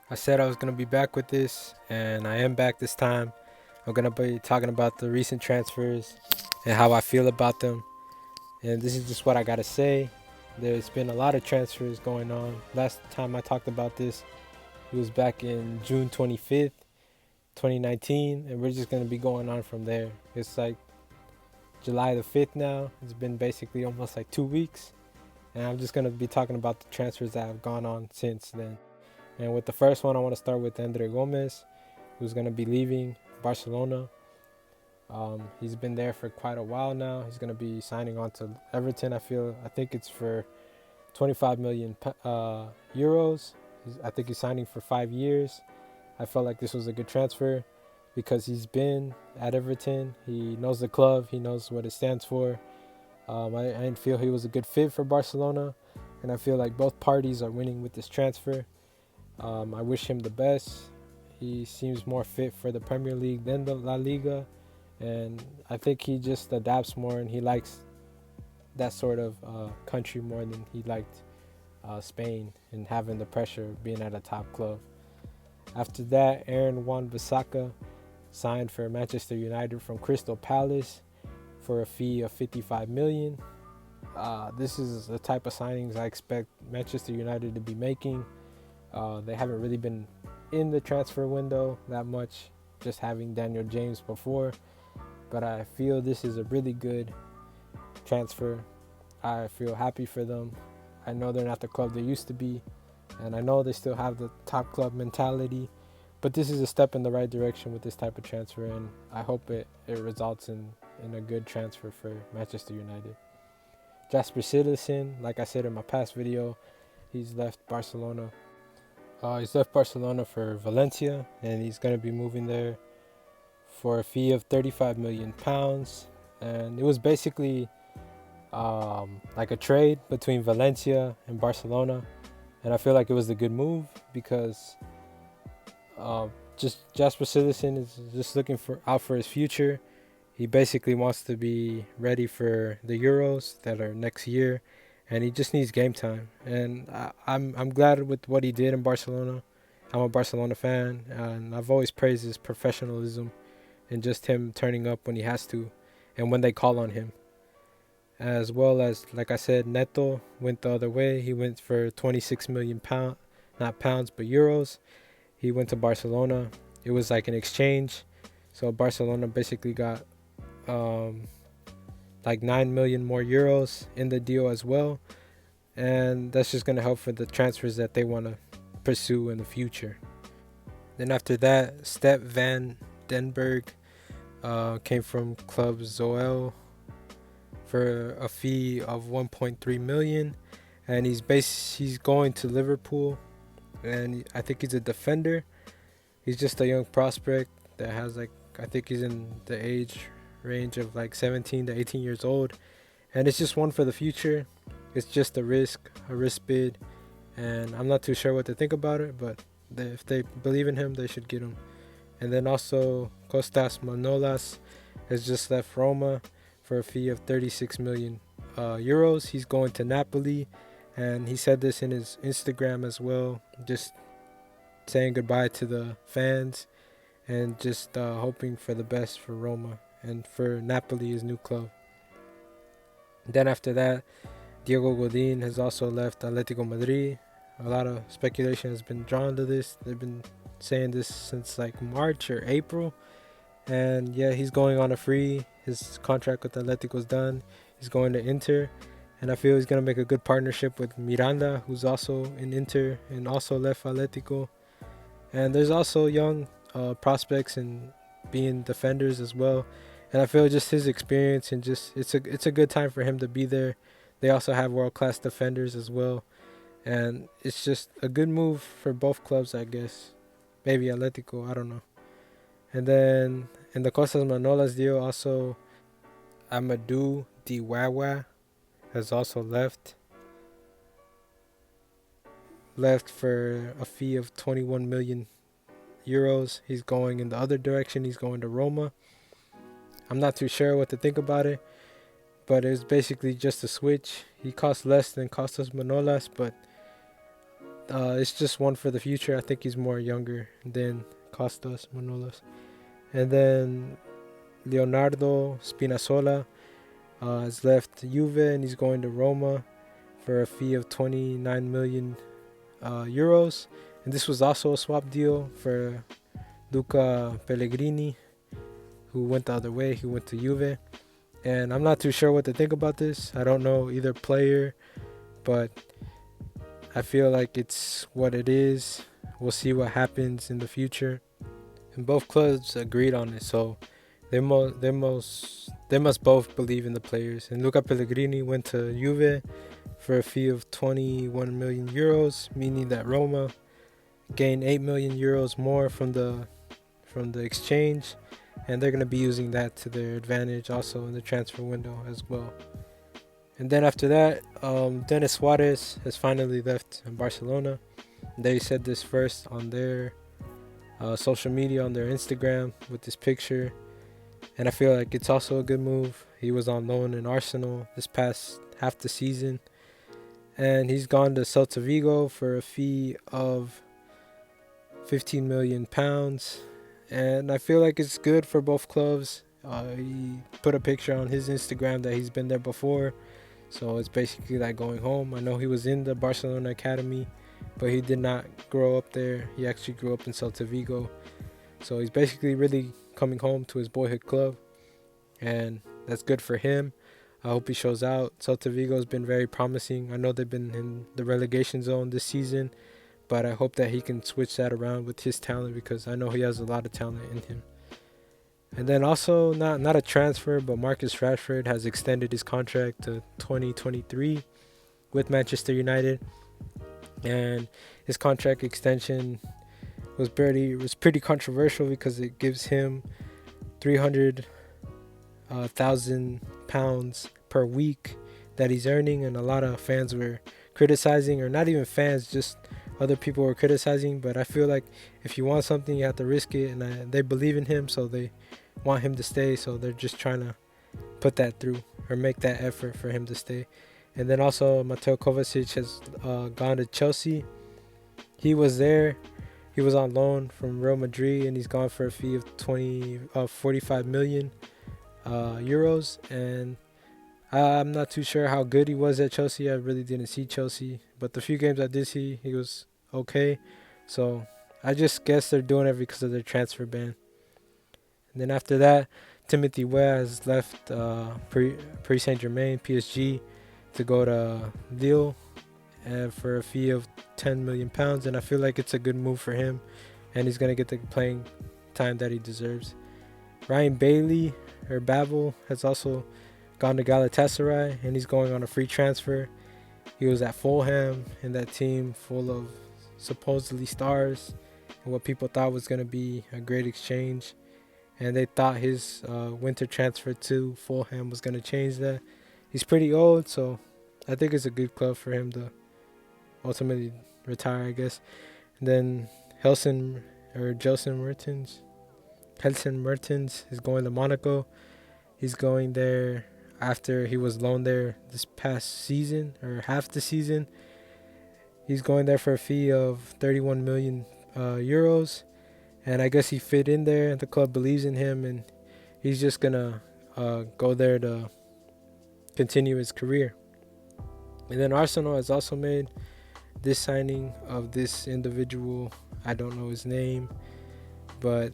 I said I was going to be back with this, and I am back this time. I'm going to be talking about the recent transfers and how I feel about them. And this is just what I got to say. There's been a lot of transfers going on. Last time I talked about this, it was back in June 25th, 2019, and we're just going to be going on from there. It's like July the 5th now. It's been basically almost like 2 weeks. And I'm just going to be talking about the transfers that have gone on since then. And with the first one, I want to start with Andre Gomez, who's going to be leaving Barcelona. He's been there for quite a while now. He's going to be signing on to Everton. I think it's for 25 million euros. I think he's signing for 5 years. I felt like this was a good transfer because he's been at Everton. He knows the club. He knows what it stands for. I feel he was a good fit for Barcelona, and I feel like both parties are winning with this transfer. I wish him the best. He seems more fit for the Premier League than the La Liga, and I think he just adapts more and he likes that sort of country more than he liked Spain and having the pressure of being at a top club. After that, Aaron Wan-Bissaka signed for Manchester United from Crystal Palace for a fee of 55 million. This is the type of signings I expect Manchester United to be making. They haven't really been in the transfer window that much, just having Daniel James before. But I feel this is a really good transfer. I feel happy for them. I know they're not the club they used to be, and I know they still have the top club mentality. But this is a step in the right direction with this type of transfer, and I hope it results in a good transfer for Manchester United. Jasper Citizen, like I said in my past video, he's left Barcelona. He's left Barcelona for Valencia, and he's going to be moving there for a fee of £35 million. And it was basically like a trade between Valencia and Barcelona. And I feel like it was a good move because just Jasper Citizen is just looking out for his future. He basically wants to be ready for the Euros that are next year, and he just needs game time. And I'm glad with what he did in Barcelona. I'm a Barcelona fan, and I've always praised his professionalism and just him turning up when he has to, and when they call on him. As well as, like I said, Neto went the other way. He went for 26 million pound, not pounds, but euros. He went to Barcelona. It was like an exchange, so Barcelona basically got like 9 million more euros in the deal as well, and that's just going to help for the transfers that they want to pursue in the future. Then after that, Step Van Denberg came from Club Zoel for a fee of 1.3 million, and he's going to Liverpool, and I think he's a defender. He's just a young prospect that has like, I think he's in the age range of like 17 to 18 years old, and it's just one for the future. It's just a risk bid, and I'm not too sure what to think about it, but if they believe in him, they should get him. And then also Kostas Manolas has just left Roma for a fee of 36 million euros. He's going to Napoli, and he said this in his Instagram as well, just saying goodbye to the fans and just hoping for the best for Roma and for Napoli, his new club. Then after that, Diego Godin has also left Atletico Madrid. A lot of speculation has been drawn to this. They've been saying this since like March or April. And yeah, he's going on a free. His contract with Atletico is done. He's going to Inter. And I feel he's going to make a good partnership with Miranda, who's also in Inter and also left Atletico. And there's also young prospects and being defenders as well. And I feel just his experience and just it's a good time for him to be there. They also have world class defenders as well, and it's just a good move for both clubs, I guess. Maybe Atletico, I don't know. And then in the Costas Manolas deal, also Amadou Diwawa has also left for a fee of 21 million euros. He's going in the other direction. He's going to Roma. I'm not too sure what to think about it, but it's basically just a switch. He costs less than Costas Manolas, but it's just one for the future. I think he's more younger than Costas Manolas. And then Leonardo Spinazzola has left Juve and he's going to Roma for a fee of 29 million euros. And this was also a swap deal for Luca Pellegrini, who went the other way. He went to Juve. And I'm not too sure what to think about this. I don't know either player, but I feel like it's what it is. We'll see what happens in the future. And both clubs agreed on it, so they must both believe in the players. And Luca Pellegrini went to Juve for a fee of 21 million euros, meaning that Roma gained 8 million euros more from the exchange, and they're going to be using that to their advantage also in the transfer window as well. And then after that, Denis Suarez has finally left Barcelona. They said this first on their social media, on their Instagram, with this picture. And I feel like it's also a good move. He was on loan in Arsenal this past half the season. And he's gone to Celta Vigo for a fee of £15 million. And I feel like it's good for both clubs. He put a picture on his Instagram that he's been there before. So it's basically like going home. I know he was in the Barcelona Academy, but he did not grow up there. He actually grew up in Celta Vigo. So he's basically really coming home to his boyhood club. And that's good for him. I hope he shows out. Celta Vigo has been very promising. I know they've been in the relegation zone this season, but I hope that he can switch that around with his talent, because I know he has a lot of talent in him. And then also, not a transfer, but Marcus Rashford has extended his contract to 2023 with Manchester United. And his contract extension was pretty controversial because it gives him £300,000 per week that he's earning, and a lot of fans were criticizing, or not even fans, just other people were criticizing. But I feel like if you want something, you have to risk it, and they believe in him, so they want him to stay, so they're just trying to put that through, or make that effort for him to stay. And then also Mateo Kovacic has gone to Chelsea. He was there. He was on loan from Real Madrid, and he's gone for a fee of 45 million euros. And I'm not too sure how good he was at Chelsea. I really didn't see Chelsea, but the few games I did see, he was okay. So I just guess they're doing it because of their transfer ban. And then after that, Timothy Weah has left Paris Saint-Germain, PSG, to go to Lille for a fee of £10 million. And I feel like it's a good move for him, and he's going to get the playing time that he deserves. Ryan Bailey, or Babel, has also gone to Galatasaray, and he's going on a free transfer. He was at Fulham in that team full of supposedly stars, and what people thought was going to be a great exchange. And they thought his winter transfer to Fulham was going to change that. He's pretty old, so I think it's a good club for him to ultimately retire, I guess. And then Gelson Mertens is going to Monaco. He's going there after he was loaned there this past season, or half the season. He's going there for a fee of 31 million euros. And I guess he fit in there, and the club believes in him, and he's just going to go there to continue his career. And then Arsenal has also made this signing of this individual. I don't know his name, but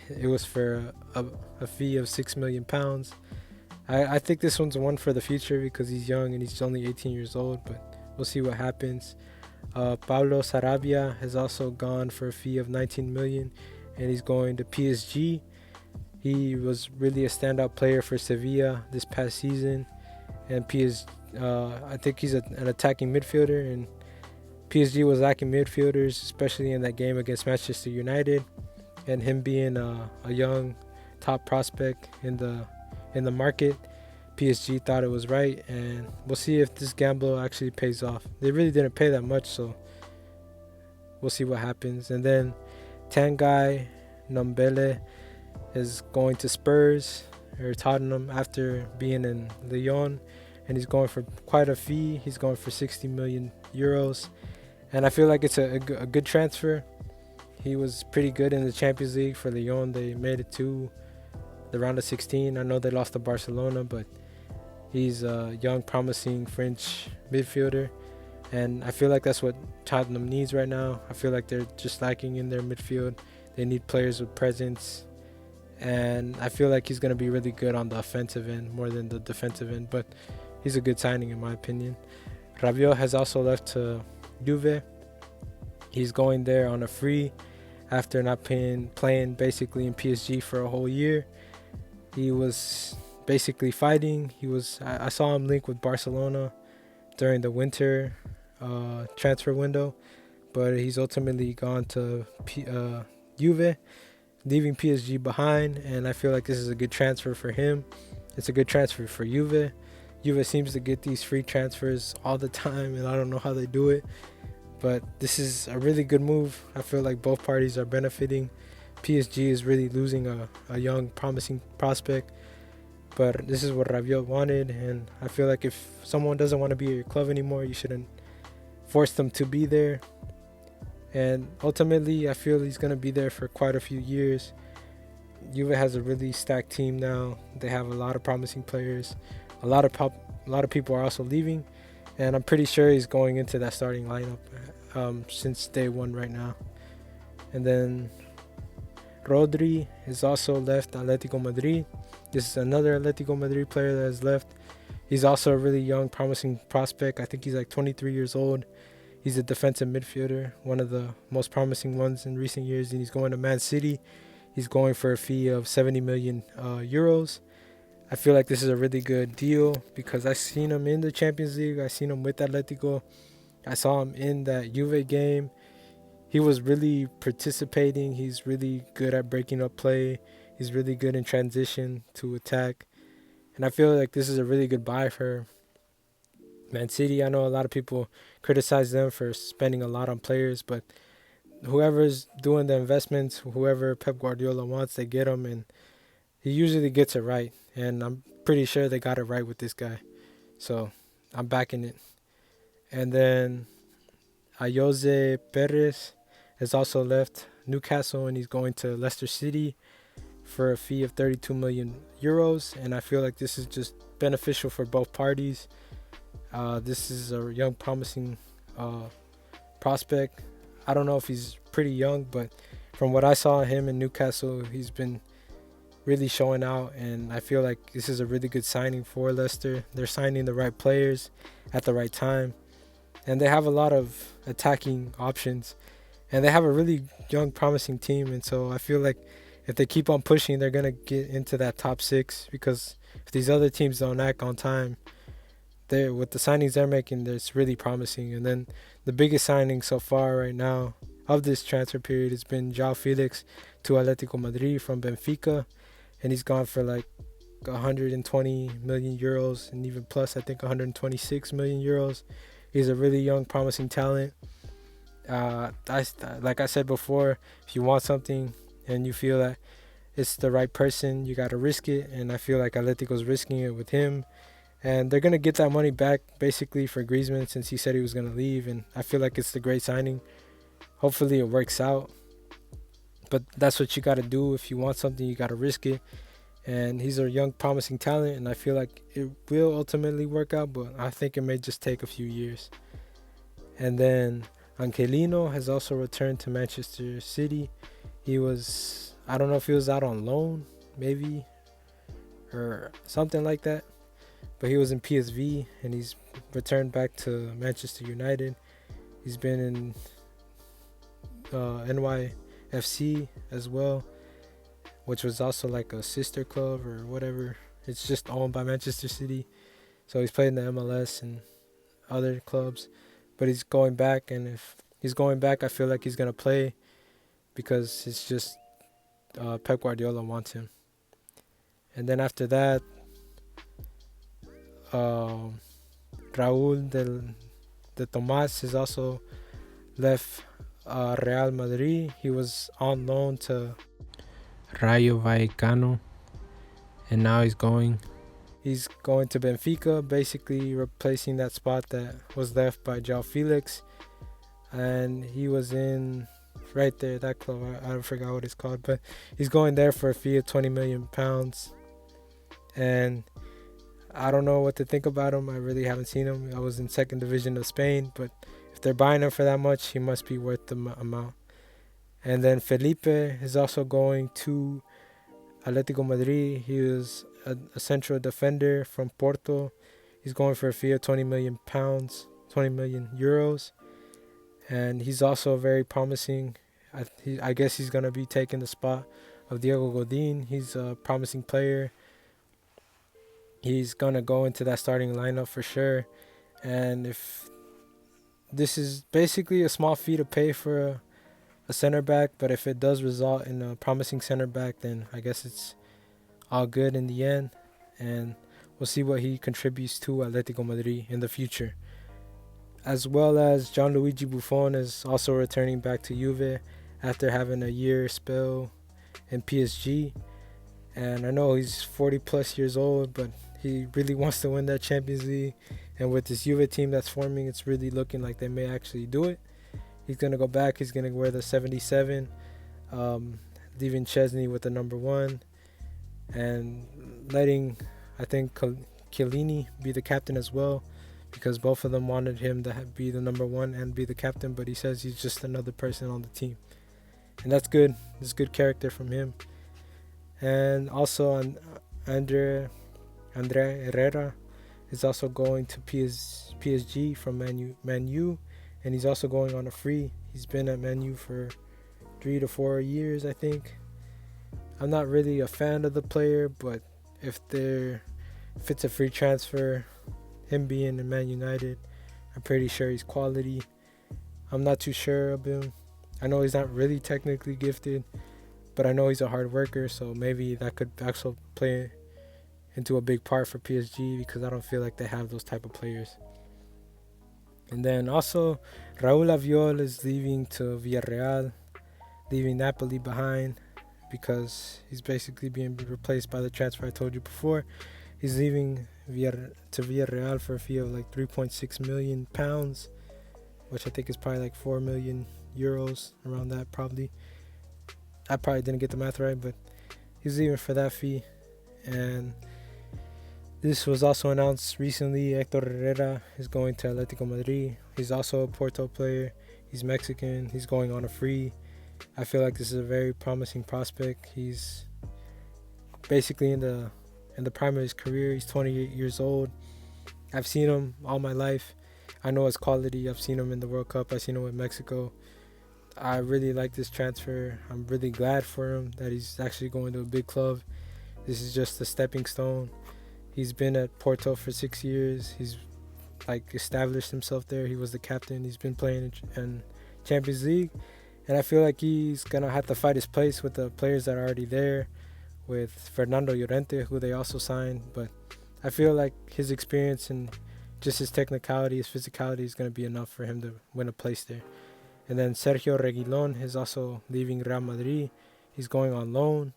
it was for a fee of £6 million. I think this one's one for the future because he's young and he's only 18 years old, but we'll see what happens. Pablo Sarabia has also gone for a fee of 19 million, and he's going to PSG. He was really a standout player for Sevilla this past season, and I think he's an attacking midfielder, and PSG was lacking midfielders, especially in that game against Manchester United, and him being a young top prospect in the market, PSG thought it was right, and we'll see if this gamble actually pays off. They really didn't pay that much, so we'll see what happens. And then Tanguy Ndombele is going to Spurs or Tottenham after being in Lyon, and he's going for quite a fee. He's going for 60 million euros, and I feel like it's a good transfer. He was pretty good in the Champions League for Lyon. They made it to the round of 16. I know they lost to Barcelona, but he's a young, promising French midfielder, and I feel like that's what Tottenham needs right now. I feel like they're just lacking in their midfield. They need players with presence, and I feel like he's going to be really good on the offensive end more than the defensive end, but he's a good signing in my opinion. Rabiot has also left to Juve. He's going there on a free after not playing basically in PSG for a whole year. He was basically fighting. I saw him link with Barcelona during the winter transfer window, but he's ultimately gone to Juve, leaving PSG behind, and I feel like this is a good transfer for him. It's a good transfer for Juve. Juve seems to get these free transfers all the time, and I don't know how they do it, but this is a really good move. I feel like both parties are benefiting. PSG is really losing a young, promising prospect, but this is what Rabiot wanted, and I feel like if someone doesn't want to be at your club anymore, you shouldn't force them to be there. And ultimately, I feel he's going to be there for quite a few years. Juve has a really stacked team now. They have a lot of promising players. A lot of people are also leaving, and I'm pretty sure he's going into that starting lineup since day one right now. And then Rodri is also left Atletico Madrid. This is another Atletico Madrid player that has left. He's also a really young, promising prospect. I think he's like 23 years old. He's a defensive midfielder, one of the most promising ones in recent years, and he's going to Man City. He's going for a fee of 70 million euros. I feel like this is a really good deal because I've seen him in the Champions League. I've seen him with Atletico. I saw him in that Juve game. He was really participating. He's really good at breaking up play. He's really good in transition to attack. And I feel like this is a really good buy for Man City. I know a lot of people criticize them for spending a lot on players, but whoever's doing the investments, whoever Pep Guardiola wants, they get him, and he usually gets it right. And I'm pretty sure they got it right with this guy. So I'm backing it. And then Ayoze Perez has also left Newcastle, and he's going to Leicester City for a fee of 32 million euros. And I feel like this is just beneficial for both parties. This is a young, promising prospect. I don't know if he's pretty young, but from what I saw him in Newcastle, he's been really showing out, and I feel like this is a really good signing for Leicester. They're signing the right players at the right time, and they have a lot of attacking options, and they have a really young, promising team. And so I feel like if they keep on pushing, they're going to get into that top six, because if these other teams don't act on time, with the signings they're making, it's really promising. And then the biggest signing so far right now of this transfer period has been João Felix to Atletico Madrid from Benfica, and he's gone for like 120 million euros, and even plus I think 126 million euros. He's a really young, promising talent. Like I said before, if you want something and you feel that it's the right person, you got to risk it, and I feel like Atletico's risking it with him. And they're going to get that money back basically for Griezmann, since he said he was going to leave. And I feel like it's the great signing. Hopefully it works out. But that's what you got to do. If you want something, you got to risk it. And he's a young, promising talent. And I feel like it will ultimately work out. But I think it may just take a few years. And then Angelino has also returned to Manchester City. He was, I don't know if he was out on loan, maybe, or something like that. But he was in PSV, and he's returned back to Manchester United. He's been in NYFC as well, which was also like a sister club or whatever. It's just owned by Manchester City. So he's played in the MLS and other clubs. But he's going back, and if he's going back, I feel like he's going to play, because it's just Pep Guardiola wants him. And then after that, Raúl de Tomás has also left Real Madrid. He was on loan to Rayo Vallecano, and now he's going to Benfica, basically replacing that spot that was left by João Felix. and he was in right there that club. I forgot what it's called, but he's going there for a fee of 20 million pounds. And I don't know what to think about him. I really haven't seen him. I was in second division of Spain, but if they're buying him for that much, he must be worth the amount. And then Felipe is also going to Atletico Madrid. He was a central defender from Porto. He's going for a fee of 20 million pounds, 20 million euros. And he's also very promising. I guess he's going to be taking the spot of Diego Godin. He's a promising player. He's going to go into that starting lineup for sure. And if this is basically a small fee to pay for a center back, but if it does result in a promising center back, then I guess it's all good in the end. And we'll see what he contributes to Atletico Madrid in the future. As well as Gianluigi Buffon is also returning back to Juve after having a year spell in PSG. And I know he's 40 plus years old, but he really wants to win that Champions League. And with this Juve team that's forming, it's really looking like they may actually do it. He's going to go back. He's going to wear the 77, leaving Chesney with the number 1. And letting, I think, Chiellini be the captain as well, because both of them wanted him to be the number 1 and be the captain, but he says he's just another person on the team. And that's good. It's good character from him. And also Andre Herrera is also going to PSG from Man U, and he's also going on a free. He's been at Man U for 3 to 4 years, I think. I'm not really a fan of the player, but if it's a free transfer, him being in Man United, I'm pretty sure he's quality. I'm not too sure of him. I know he's not really technically gifted, but I know he's a hard worker, so maybe that could actually play into a big part for PSG, because I don't feel like they have those type of players. And then also, Raul Albiol is leaving to Villarreal, leaving Napoli behind, because he's basically being replaced by the transfer I told you before. He's leaving to Villarreal for a fee of like 3.6 million pounds, which I think is probably like 4 million euros, around that probably. I probably didn't get the math right, but he's leaving for that fee. And this was also announced recently. Hector Herrera is going to Atletico Madrid. He's also a Porto player. He's Mexican. He's going on a free. I feel like this is a very promising prospect. He's basically in the prime of his career. He's 28 years old. I've seen him all my life. I know his quality. I've seen him in the World Cup. I've seen him with Mexico. I really like this transfer. I'm really glad for him that he's actually going to a big club. This is just a stepping stone. He's been at Porto for 6 years. He's like established himself there. He was the captain. He's been playing in Champions League. And I feel like he's going to have to fight his place with the players that are already there, with Fernando Llorente, who they also signed. But I feel like his experience and just his technicality, his physicality is going to be enough for him to win a place there. And then Sergio Reguilon is also leaving Real Madrid. He's going on loan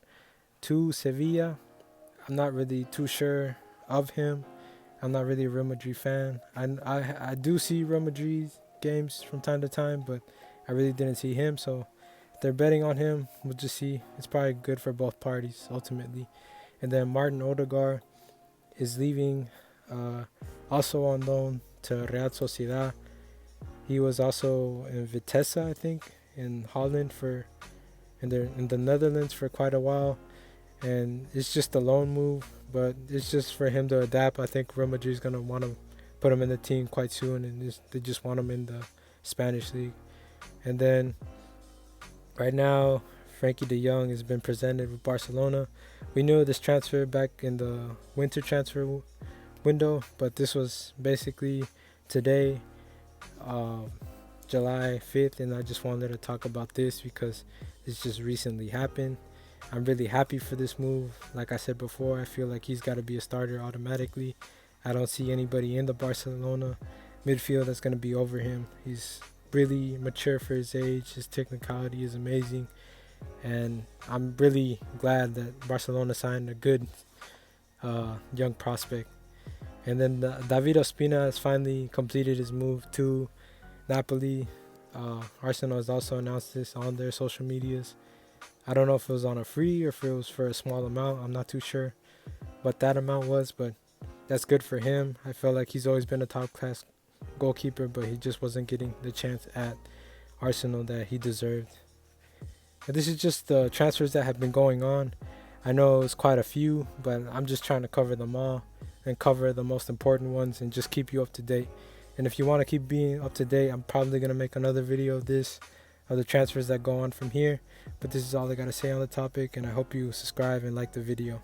to Sevilla. I'm not really too sure of him. I'm not really a Real Madrid fan. I do see Real Madrid games from time to time, but I really didn't see him. So if they're betting on him, we'll just see. It's probably good for both parties ultimately. And then Martin Odegaard is leaving, also on loan to Real Sociedad. He was also in Vitesse, I think, in Holland in the Netherlands for quite a while. And it's just a loan move, but it's just for him to adapt. I think Real Madrid is going to want to put him in the team quite soon, and they just want him in the Spanish league. And then right now, Frankie de Jong has been presented with Barcelona. We knew this transfer back in the winter transfer window, but this was basically today, July 5th, and I just wanted to talk about this because this just recently happened. I'm really happy for this move. Like I said before, I feel like he's got to be a starter automatically. I don't see anybody in the Barcelona midfield that's going to be over him. He's really mature for his age. His technicality is amazing. And I'm really glad that Barcelona signed a good young prospect. And then David Ospina has finally completed his move to Napoli. Arsenal has also announced this on their social medias. I don't know if it was on a free or if it was for a small amount. I'm not too sure what that amount was, but that's good for him. I feel like he's always been a top class goalkeeper, but he just wasn't getting the chance at Arsenal that he deserved. And this is just the transfers that have been going on. I know it's quite a few, but I'm just trying to cover them all and cover the most important ones and just keep you up to date. And if you want to keep being up to date, I'm probably going to make another video of this, of the transfers that go on from here. But this is all I got to say on the topic, and I hope you subscribe and like the video.